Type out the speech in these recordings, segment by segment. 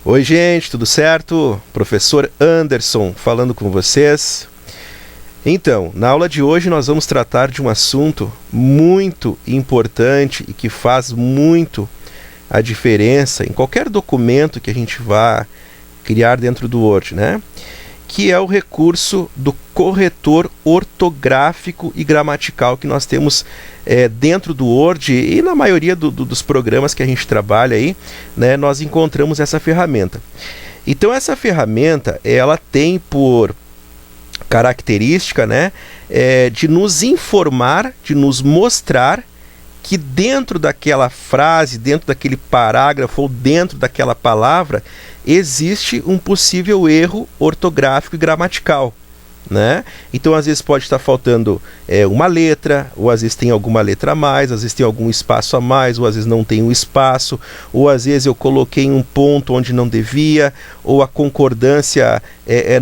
Oi, gente, tudo certo? Professor Anderson falando com vocês. Então, na aula de hoje nós vamos tratar de um assunto muito importante e que faz muito a diferença em qualquer documento que a gente vá criar dentro do Word, né? Que é o recurso do corretor ortográfico e gramatical que nós temos dentro do Word e na maioria dos programas que a gente trabalha aí, né, nós encontramos essa ferramenta. Então essa ferramenta, ela tem por característica, né, de nos informar, de nos mostrar que dentro daquela frase, dentro daquele parágrafo ou dentro daquela palavra existe um possível erro ortográfico e gramatical, né? Então às vezes pode estar faltando uma letra, ou às vezes tem alguma letra a mais, às vezes tem algum espaço a mais, ou às vezes não tem um espaço, ou às vezes eu coloquei um ponto onde não devia, ou a concordância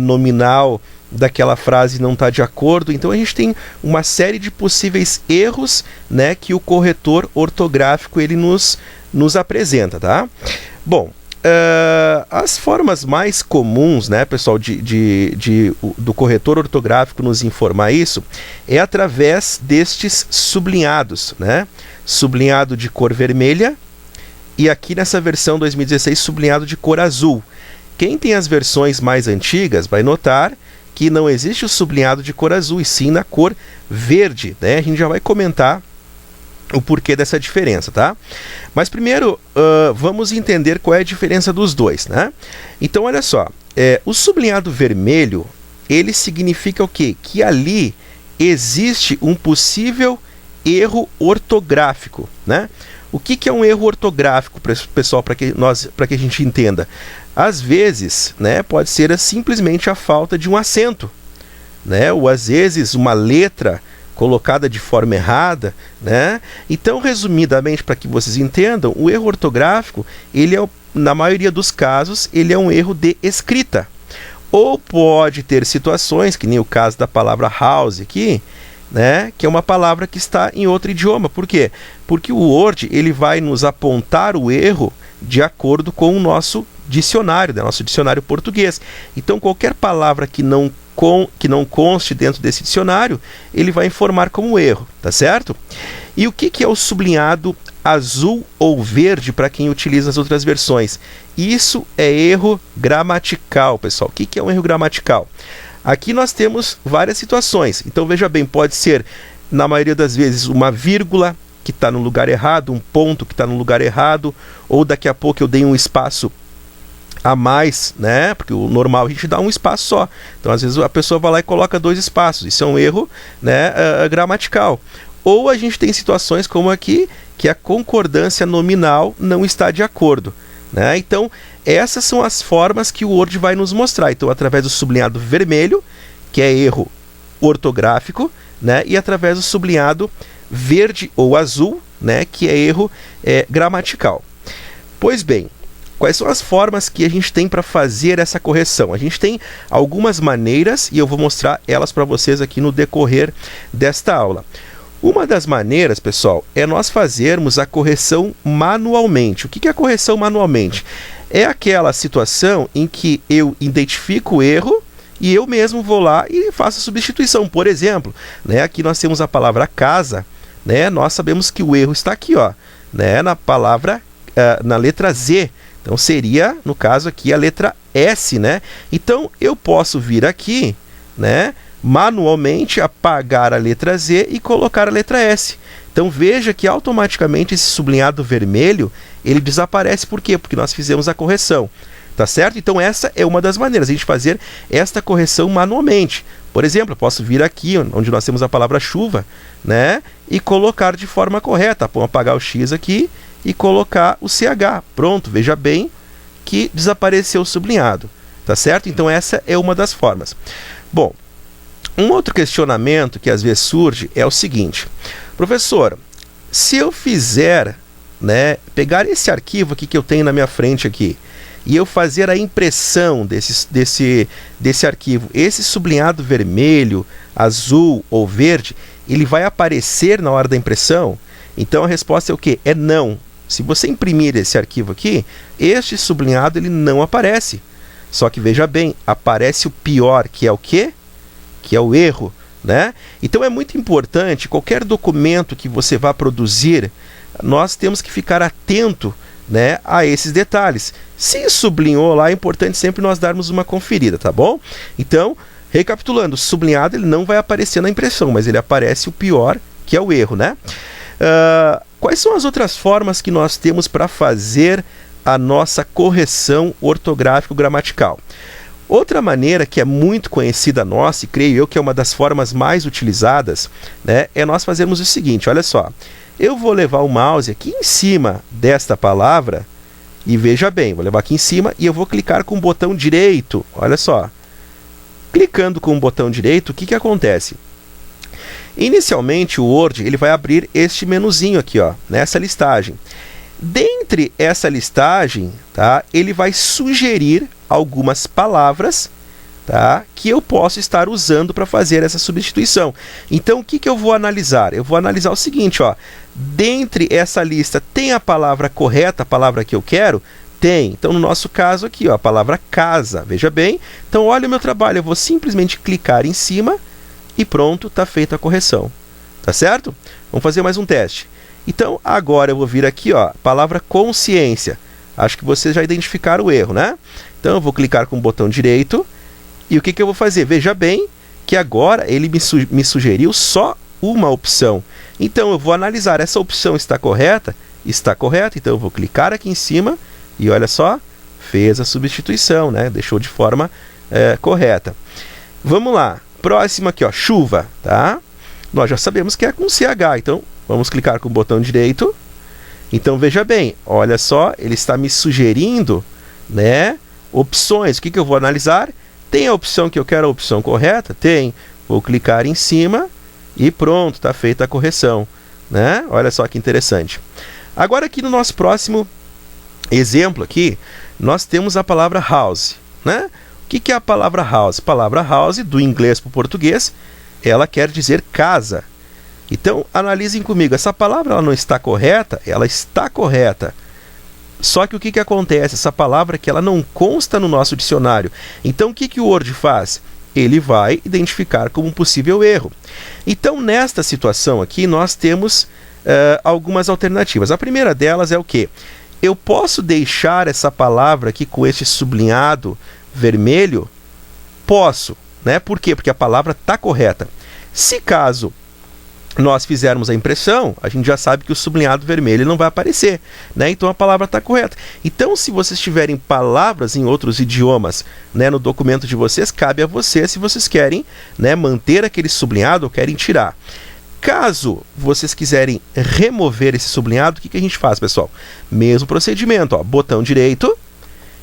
nominal daquela frase não está de acordo. Então a gente tem uma série de possíveis erros, né, que o corretor ortográfico ele nos apresenta, tá? Bom, as formas mais comuns, né, pessoal, do corretor ortográfico nos informar isso é através destes sublinhados, né? Sublinhado de cor vermelha e aqui nessa versão 2016 sublinhado de cor azul. Quem tem as versões mais antigas vai notar que não existe o sublinhado de cor azul, e sim na cor verde, né? A gente já vai comentar o porquê dessa diferença, tá? Mas primeiro, vamos entender qual é a diferença dos dois, né? Então, olha só, o sublinhado vermelho, ele significa o quê? Que ali existe um possível erro ortográfico, né? O que é um erro ortográfico, pessoal, para que a gente entenda? Às vezes, né, pode ser simplesmente a falta de um acento, né? Ou às vezes uma letra colocada de forma errada, né? Então, resumidamente, para que vocês entendam, o erro ortográfico, ele é, na maioria dos casos, ele é um erro de escrita. Ou pode ter situações, que nem o caso da palavra house aqui, né, que é uma palavra que está em outro idioma. Por quê? Porque o Word ele vai nos apontar o erro de acordo com o nosso dicionário, né, nosso dicionário português. Então, qualquer palavra que não conste dentro desse dicionário, ele vai informar como erro, tá certo? E o que é o sublinhado azul ou verde para quem utiliza as outras versões? Isso é erro gramatical, pessoal. O que é um erro gramatical? Aqui nós temos várias situações. Então veja bem, pode ser, na maioria das vezes, uma vírgula que está no lugar errado, um ponto que está no lugar errado, ou daqui a pouco eu dei um espaço a mais, né? Porque o normal a gente dá um espaço só. Então às vezes a pessoa vai lá e coloca dois espaços. Isso é um erro, né, gramatical. Ou a gente tem situações como aqui, que a concordância nominal não está de acordo, né? Então essas são as formas que o Word vai nos mostrar. Então através do sublinhado vermelho, que é erro ortográfico, né? E através do sublinhado verde ou azul, né? Que é erro gramatical. Pois bem, quais são as formas que a gente tem para fazer essa correção? A gente tem algumas maneiras e eu vou mostrar elas para vocês aqui no decorrer desta aula. Uma das maneiras, pessoal, é nós fazermos a correção manualmente. O que é a correção manualmente? É aquela situação em que eu identifico o erro e eu mesmo vou lá e faço a substituição. Por exemplo, né, aqui nós temos a palavra casa, né, nós sabemos que o erro está aqui, ó, né, na palavra, na letra Z. Então seria, no caso aqui, a letra S, né? Então eu posso vir aqui, né, manualmente apagar a letra Z e colocar a letra S. Então veja que automaticamente esse sublinhado vermelho, ele desaparece. Por quê? Porque nós fizemos a correção, tá certo? Então essa é uma das maneiras, a gente fazer esta correção manualmente. Por exemplo, eu posso vir aqui, onde nós temos a palavra chuva, né, e colocar de forma correta. Vamos apagar o X aqui e colocar o CH. Pronto, veja bem que desapareceu o sublinhado, tá certo? Então essa é uma das formas. Bom, um outro questionamento que às vezes surge é o seguinte: professor, se eu fizer, né, pegar esse arquivo aqui que eu tenho na minha frente aqui, e eu fazer a impressão desse arquivo, esse sublinhado vermelho, azul ou verde, ele vai aparecer na hora da impressão? Então a resposta é o quê? É não. se você imprimir esse arquivo aqui, este sublinhado ele não aparece. Só que veja bem, aparece o pior, que é o quê? Que é o erro, né? Então é muito importante, qualquer documento que você vá produzir, nós temos que ficar atento, né, a esses detalhes. Se sublinhou lá, é importante sempre nós darmos uma conferida, tá bom? Então, recapitulando, o sublinhado ele não vai aparecer na impressão, mas ele aparece o pior, que é o erro, né? Quais são as outras formas que nós temos para fazer a nossa correção ortográfico-gramatical? Outra maneira que é muito conhecida nossa, e creio eu que é uma das formas mais utilizadas, né, é nós fazermos o seguinte, olha só. Eu vou levar o mouse aqui em cima desta palavra, e veja bem, vou levar aqui em cima e eu vou clicar com o botão direito, olha só. Clicando com o botão direito, o que acontece? Inicialmente o Word ele vai abrir este menuzinho aqui, ó, nessa listagem. Dentre essa listagem, tá, ele vai sugerir algumas palavras, tá, que eu posso estar usando para fazer essa substituição. Então, o que eu vou analisar? Eu vou analisar o seguinte, ó, dentre essa lista, tem a palavra correta, a palavra que eu quero? Tem. Então, no nosso caso aqui, ó, a palavra casa, veja bem. Então, olha o meu trabalho, eu vou simplesmente clicar em cima e pronto, está feita a correção. Tá certo? Vamos fazer mais um teste. Então, agora eu vou vir aqui, ó, palavra consciência. Acho que vocês já identificaram o erro, né? Então, eu vou clicar com o botão direito. E o que eu vou fazer? Veja bem que agora ele me sugeriu só uma opção. Então, eu vou analisar, essa opção está correta? Está correta, então eu vou clicar aqui em cima e olha só, fez a substituição, né? Deixou de forma correta. Vamos lá, próximo aqui, ó, chuva, tá? Nós já sabemos que é com CH, então vamos clicar com o botão direito. Então, veja bem, olha só, ele está me sugerindo, né, opções. O que eu vou analisar? Tem a opção que eu quero, a opção correta? Tem. Vou clicar em cima e pronto, está feita a correção, né? Olha só que interessante. Agora aqui no nosso próximo exemplo aqui, nós temos a palavra house, né? O que é a palavra house? A palavra house, do inglês para o português, ela quer dizer casa. Então, analisem comigo, essa palavra ela não está correta? Ela está correta. Só que o que acontece? Essa palavra que ela não consta no nosso dicionário. Então, o que o Word faz? Ele vai identificar como um possível erro. Então, nesta situação aqui, nós temos algumas alternativas. A primeira delas é o quê? Eu posso deixar essa palavra aqui com este sublinhado vermelho? Posso, né? Por quê? Porque a palavra está correta. Se caso nós fizermos a impressão, a gente já sabe que o sublinhado vermelho não vai aparecer, né? Então a palavra está correta. Então, se vocês tiverem palavras em outros idiomas, né, no documento de vocês, cabe a vocês se vocês querem, né, manter aquele sublinhado ou querem tirar. Caso vocês quiserem remover esse sublinhado, o que a gente faz, pessoal? Mesmo procedimento, ó, botão direito.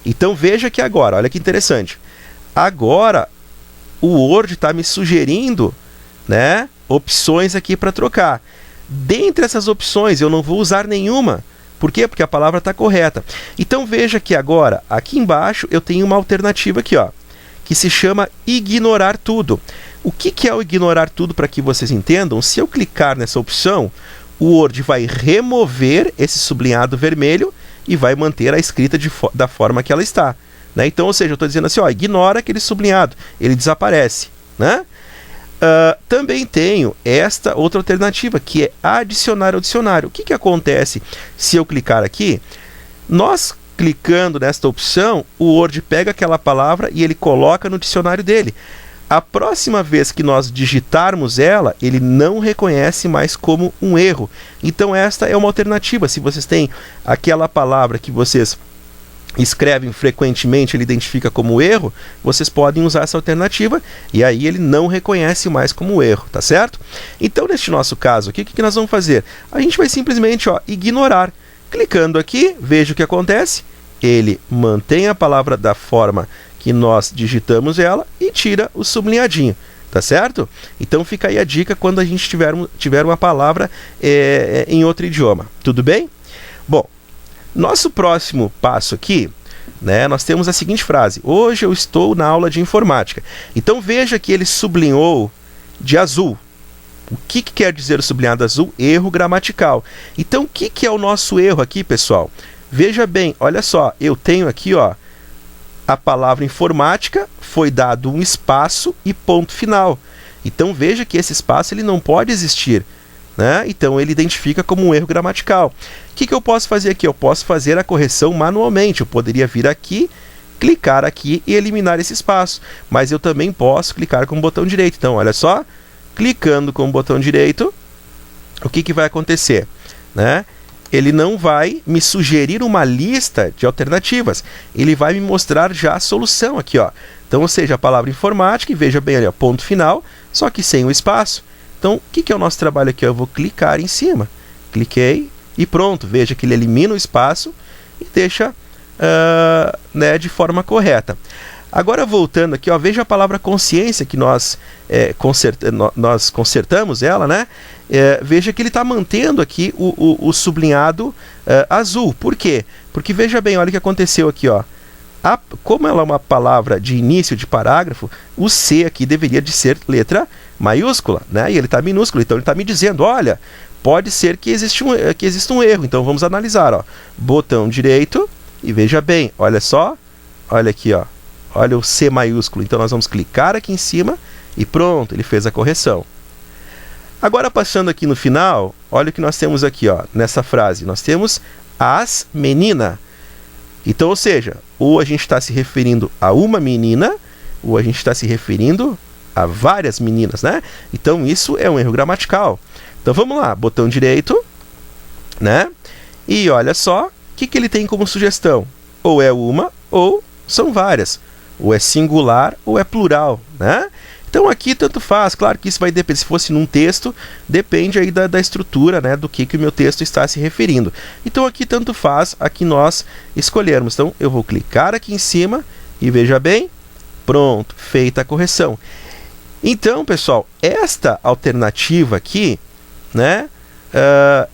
Então veja que agora, olha que interessante. Agora o Word está me sugerindo, né, opções aqui para trocar. Dentre essas opções, eu não vou usar nenhuma. Por quê? Porque a palavra está correta. Então veja que agora, aqui embaixo, eu tenho uma alternativa aqui, ó, que se chama ignorar tudo. O que é o ignorar tudo, para que vocês entendam? Se eu clicar nessa opção, o Word vai remover esse sublinhado vermelho e vai manter a escrita da forma que ela está, né? Então, ou seja, eu estou dizendo assim, ó, ignora aquele sublinhado, ele desaparece, né? Também tenho esta outra alternativa, que é adicionar ao dicionário. O que acontece se eu clicar aqui? Nós clicando nesta opção, o Word pega aquela palavra e ele coloca no dicionário dele. A próxima vez que nós digitarmos ela, ele não reconhece mais como um erro. Então esta é uma alternativa. Se vocês têm aquela palavra que vocês escrevem frequentemente, ele identifica como erro, vocês podem usar essa alternativa e aí ele não reconhece mais como erro, tá certo? Então, neste nosso caso aqui, o que nós vamos fazer? A gente vai simplesmente, ó, ignorar. Clicando aqui, veja o que acontece. Ele mantém a palavra da forma que nós digitamos ela e tira o sublinhadinho, tá certo? Então fica aí a dica quando a gente tiver uma palavra em outro idioma, tudo bem? Bom, nosso próximo passo aqui, né, nós temos a seguinte frase: hoje eu estou na aula de informática. Então veja que ele sublinhou de azul, O que quer dizer o sublinhado azul? Erro gramatical. Então, o que é o nosso erro aqui, pessoal? Veja bem, olha só, eu tenho aqui, ó, a palavra informática, foi dado um espaço e ponto final. Então, veja que esse espaço ele não pode existir, né? Então, ele identifica como um erro gramatical. O que eu posso fazer aqui? Eu posso fazer a correção manualmente. Eu poderia vir aqui, clicar aqui e eliminar esse espaço. Mas eu também posso clicar com o botão direito. Então, olha só, clicando com o botão direito, o que vai acontecer, né? Ele não vai me sugerir uma lista de alternativas, ele vai me mostrar já a solução aqui, ó. Então, ou seja, a palavra informática, e veja bem ali, ó, ponto final, só que sem o espaço. Então, o que é o nosso trabalho aqui? Eu vou clicar em cima, cliquei e pronto. Veja que ele elimina o espaço e deixa né, de forma correta. Agora, voltando aqui, ó, veja a palavra consciência que nós consertamos ela, né? Veja que ele está mantendo aqui o sublinhado azul. Por quê? Porque veja bem, olha o que aconteceu aqui, ó. Como ela é uma palavra de início de parágrafo, o C aqui deveria de ser letra maiúscula, né? E ele está minúsculo, então ele está me dizendo, olha, pode ser que exista um erro. Então vamos analisar, ó. Botão direito e veja bem, olha só, olha aqui, ó. Olha o C maiúsculo. Então nós vamos clicar aqui em cima e pronto, ele fez a correção. Agora, passando aqui no final, olha o que nós temos aqui, ó, nessa frase. Nós temos as meninas. Então, ou seja, ou a gente está se referindo a uma menina, ou a gente está se referindo a várias meninas, né? Então, isso é um erro gramatical. Então, vamos lá, botão direito, né? E olha só, o que ele tem como sugestão? Ou é uma, ou são várias. Ou é singular, ou é plural, né? Então, aqui tanto faz. Claro que isso vai depender, se fosse num texto, depende aí da estrutura, né, do que o meu texto está se referindo. Então, aqui tanto faz a que nós escolhermos. Então, eu vou clicar aqui em cima e veja bem, pronto, feita a correção. Então, pessoal, esta alternativa aqui, né,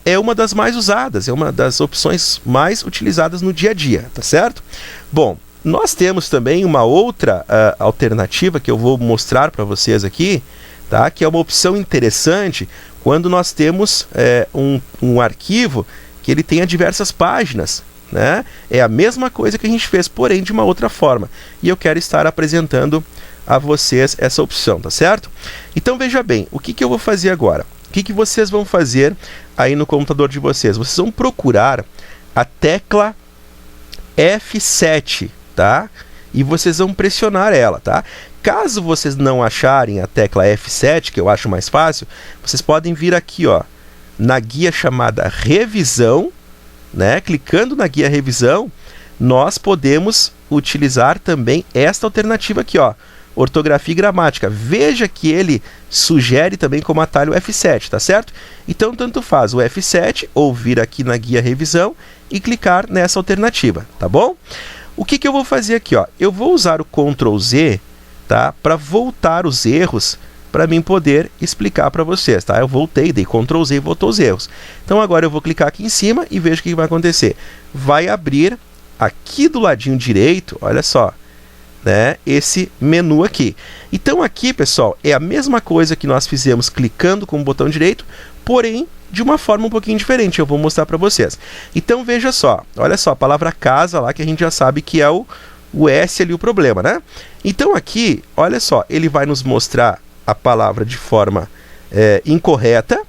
é uma das mais usadas, é uma das opções mais utilizadas no dia a dia, tá certo? Bom, nós temos também uma outra alternativa que eu vou mostrar para vocês aqui, tá? Que é uma opção interessante quando nós temos um arquivo que ele tenha diversas páginas, né? É a mesma coisa que a gente fez, porém de uma outra forma. E eu quero estar apresentando a vocês essa opção, tá certo? Então veja bem, o que eu vou fazer agora? O que vocês vão fazer aí no computador de vocês? Vocês vão procurar a tecla F7, tá? E vocês vão pressionar ela, tá? Caso vocês não acharem a tecla F7, que eu acho mais fácil, vocês podem vir aqui, ó, na guia chamada Revisão, né? Clicando na guia Revisão, nós podemos utilizar também esta alternativa aqui, ó, ortografia e gramática. Veja que ele sugere também como atalho F7, tá certo? Então, tanto faz o F7 ou vir aqui na guia Revisão e clicar nessa alternativa, tá bom? O que eu vou fazer aqui, ó? Eu vou usar o Ctrl Z, tá? Para voltar os erros, para mim poder explicar para vocês, tá? Eu voltei, dei Ctrl Z e voltou os erros. Então agora eu vou clicar aqui em cima e vejo o que vai acontecer. Vai abrir aqui do ladinho direito, olha só, né? Esse menu aqui. Então aqui, pessoal, é a mesma coisa que nós fizemos clicando com o botão direito, porém de uma forma um pouquinho diferente. Eu vou mostrar para vocês. Então veja só, olha só, a palavra casa lá, que a gente já sabe que é o S ali o problema, né? Então aqui, olha só, ele vai nos mostrar a palavra de forma incorreta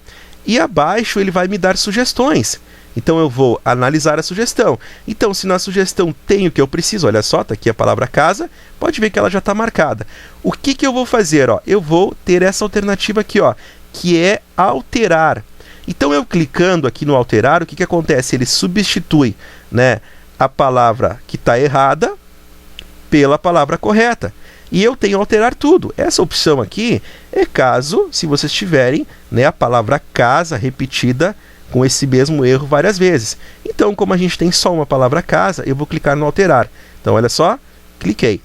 e abaixo ele vai me dar sugestões. Então eu vou analisar a sugestão. Então, se na sugestão tem o que eu preciso, olha só, tá aqui a palavra casa, pode ver que ela já está marcada. O que eu vou fazer? Ó? Eu vou ter essa alternativa aqui, ó, que é alterar. Então, eu clicando aqui no alterar, o que acontece? Ele substitui, né, a palavra que está errada pela palavra correta. E eu tenho alterar tudo. Essa opção aqui é caso, se vocês tiverem, né, a palavra casa repetida com esse mesmo erro várias vezes. Então, como a gente tem só uma palavra casa, eu vou clicar no alterar. Então, olha só, cliquei.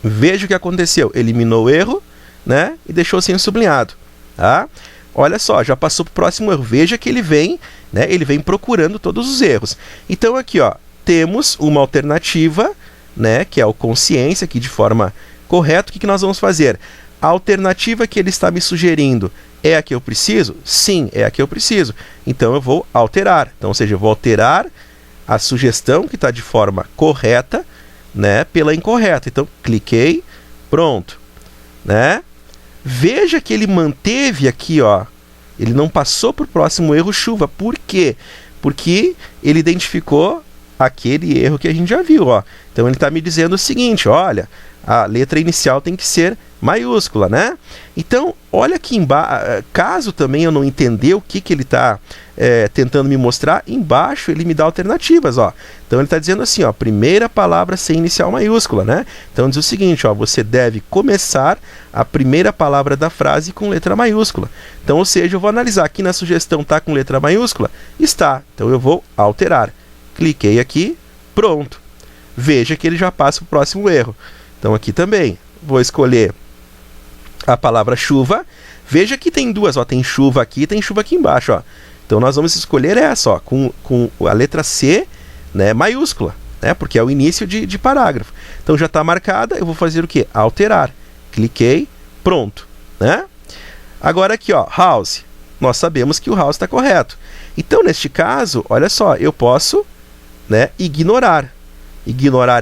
Veja o que aconteceu. Eliminou o erro, né, e deixou sem o sublinhado. Tá? Olha só, já passou para o próximo erro. Veja que ele vem, né, ele vem procurando todos os erros. Então, aqui, ó, temos uma alternativa, né, que é o consciência, aqui de forma correta. O que nós vamos fazer? a alternativa que ele está me sugerindo é a que eu preciso? Sim, é a que eu preciso. Então eu vou alterar. Então, ou seja, eu vou alterar a sugestão que está de forma correta, né, pela incorreta. Então, cliquei, pronto, né? Veja que ele manteve aqui, ó, ele não passou para o próximo erro chuva. Por quê? Porque ele identificou aquele erro que a gente já viu, ó. Então ele está me dizendo o seguinte, olha, a letra inicial tem que ser maiúscula, né? Então, olha aqui embaixo, caso também eu não entender o que ele está tentando me mostrar, embaixo ele me dá alternativas, ó. Então ele está dizendo assim, ó, primeira palavra sem inicial maiúscula, né? Então diz o seguinte, ó, você deve começar a primeira palavra da frase com letra maiúscula. Então, ou seja, eu vou analisar aqui na sugestão, tá com letra maiúscula? Está. Então eu vou alterar. Cliquei aqui, pronto. Veja que ele já passa para o próximo erro. Então aqui também, vou escolher a palavra chuva. Veja que tem duas, ó, tem chuva aqui e tem chuva aqui embaixo, ó. Então nós vamos escolher essa, ó, com a letra C, né, maiúscula, né, porque é o início de parágrafo. Então já está marcada, eu vou fazer o quê? Alterar. Cliquei, pronto, né? Agora aqui, ó, house. Nós sabemos que o house está correto. Então neste caso, olha só, eu posso, né, ignorar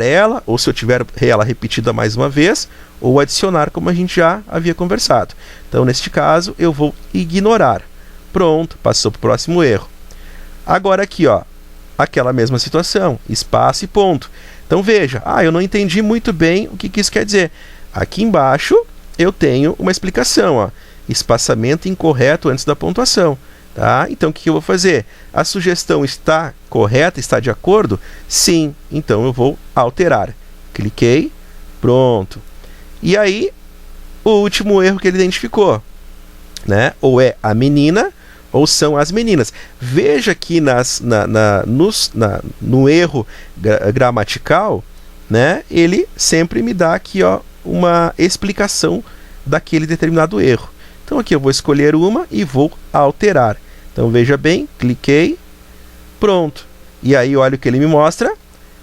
ela, ou se eu tiver ela repetida mais uma vez, ou adicionar, como a gente já havia conversado. Então, neste caso, eu vou ignorar. Pronto, passou para o próximo erro. Agora aqui, ó, aquela mesma situação, espaço e ponto. Então, veja, eu não entendi muito bem o que isso quer dizer. Aqui embaixo, eu tenho uma explicação, ó, espaçamento incorreto antes da pontuação. Tá? Então, o que eu vou fazer? A sugestão está correta? Está de acordo? Sim. Então, eu vou alterar. Cliquei. Pronto. E aí, o último erro que ele identificou, né? Ou é a menina, ou são as meninas. Veja que no erro gramatical, né? Ele sempre me dá aqui, ó, uma explicação daquele determinado erro. Então aqui eu vou escolher uma e vou alterar. Então veja bem, cliquei, pronto. E aí olha o que ele me mostra,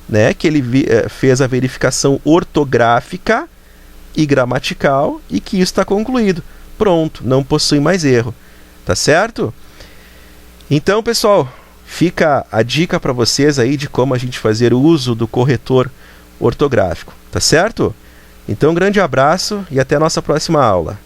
né? Que ele fez a verificação ortográfica e gramatical e que isso está concluído. Pronto, não possui mais erro. Tá certo? Então, pessoal, fica a dica para vocês aí de como a gente fazer o uso do corretor ortográfico. Tá certo? Então, um grande abraço e até a nossa próxima aula.